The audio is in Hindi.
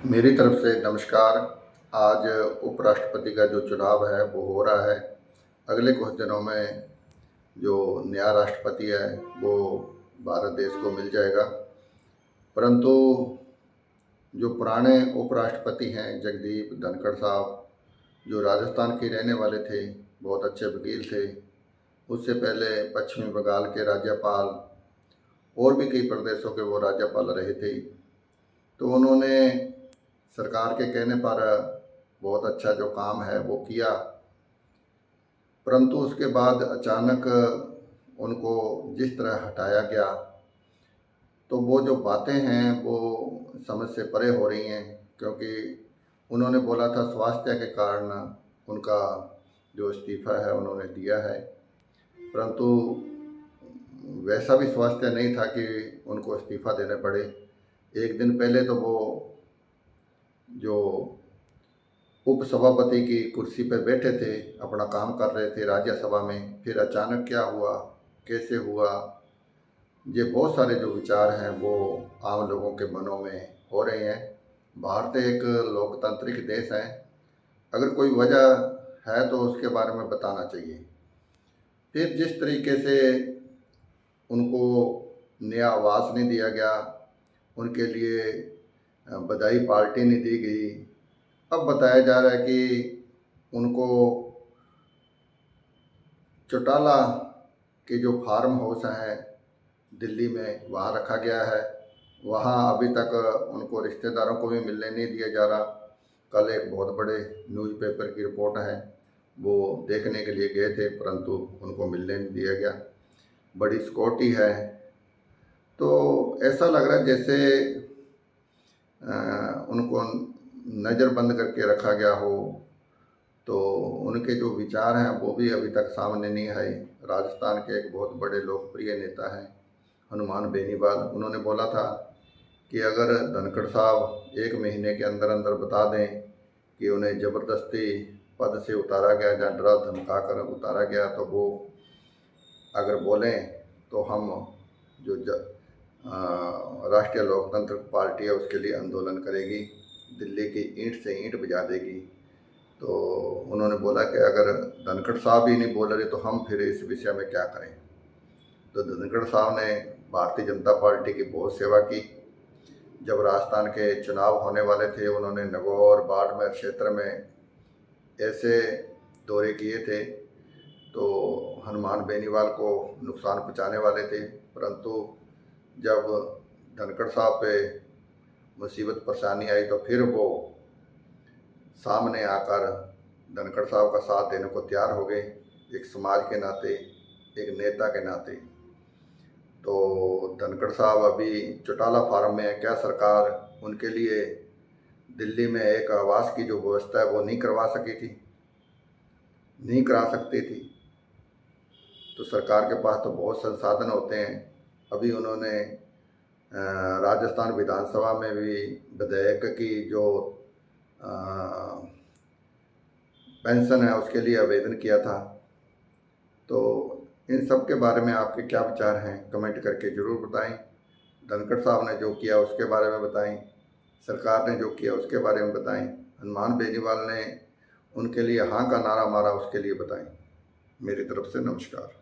मेरी तरफ से नमस्कार। आज उपराष्ट्रपति का जो चुनाव है वो हो रहा है। अगले कुछ दिनों में जो नया राष्ट्रपति है वो भारत देश को मिल जाएगा। परंतु जो पुराने उपराष्ट्रपति हैं जगदीप धनखड़ साहब, जो राजस्थान के रहने वाले थे, बहुत अच्छे वकील थे। उससे पहले पश्चिमी बंगाल के राज्यपाल और भी कई प्रदेशों के वो राज्यपाल रहे थे। तो उन्होंने सरकार के कहने पर बहुत अच्छा जो काम है वो किया, परंतु उसके बाद अचानक उनको जिस तरह हटाया गया तो वो जो बातें हैं वो समझ से परे हो रही हैं। क्योंकि उन्होंने बोला था स्वास्थ्य के कारण उनका जो इस्तीफ़ा है उन्होंने दिया है, परंतु वैसा भी स्वास्थ्य नहीं था कि उनको इस्तीफ़ा देने पड़े। एक दिन पहले तो वो जो उपसभापति की कुर्सी पर बैठे थे, अपना काम कर रहे थे राज्यसभा में, फिर अचानक क्या हुआ, कैसे हुआ, ये बहुत सारे जो विचार हैं वो आम लोगों के मनों में हो रहे हैं। भारत एक लोकतांत्रिक देश है, अगर कोई वजह है तो उसके बारे में बताना चाहिए। फिर जिस तरीके से उनको नया आवास नहीं दिया गया, उनके लिए बधाई पार्टी नहीं दी गई। अब बताया जा रहा है कि उनको चौटाला के जो फार्म हाउस हैं दिल्ली में वहाँ रखा गया है। वहाँ अभी तक उनको रिश्तेदारों को भी मिलने नहीं दिया जा रहा। कल एक बहुत बड़े न्यूज़पेपर की रिपोर्ट है, वो देखने के लिए गए थे परंतु उनको मिलने नहीं दिया गया। बड़ी सिक्योरिटी है। तो ऐसा लग रहा है जैसे उनको नज़रबंद करके रखा गया हो। तो उनके जो विचार हैं वो भी अभी तक सामने नहीं आए। राजस्थान के एक बहुत बड़े लोकप्रिय नेता हैं हनुमान बेनीवाल, उन्होंने बोला था कि अगर धनखड़ साहब 1 महीने के अंदर अंदर बता दें कि उन्हें ज़बरदस्ती पद से उतारा गया या डरा धमका कर उतारा गया तो वो अगर बोलें तो हम जो राष्ट्रीय लोकतंत्र पार्टी है उसके लिए आंदोलन करेगी, दिल्ली की ईंट से ईंट बजा देगी। तो उन्होंने बोला कि अगर धनखड़ साहब ही नहीं बोल रहे तो हम फिर इस विषय में क्या करें। तो धनखड़ साहब ने भारतीय जनता पार्टी की बहुत सेवा की। जब राजस्थान के चुनाव होने वाले थे उन्होंने नागौर बाड़मेर क्षेत्र में ऐसे दौरे किए थे तो हनुमान बेनीवाल को नुकसान पहुंचाने वाले थे, परंतु जब धनखड़ साहब पे मुसीबत परेशानी आई तो फिर वो सामने आकर धनखड़ साहब का साथ देने को तैयार हो गए, एक समाज के नाते, एक नेता के नाते। तो धनखड़ साहब अभी चौटाला फार्म में है। क्या सरकार उनके लिए दिल्ली में एक आवास की जो व्यवस्था है वो नहीं करवा सकी थी, नहीं करा सकती थी? तो सरकार के पास तो बहुत संसाधन होते हैं। अभी उन्होंने राजस्थान विधानसभा में भी विधेयक की जो पेंशन है उसके लिए आवेदन किया था। तो इन सब के बारे में आपके क्या विचार हैं, कमेंट करके ज़रूर बताएं। धनखड़ साहब ने जो किया उसके बारे में बताएं, सरकार ने जो किया उसके बारे में बताएं, हनुमान बेनीवाल ने उनके लिए हाँ का नारा मारा उसके लिए बताएं। मेरी तरफ से नमस्कार।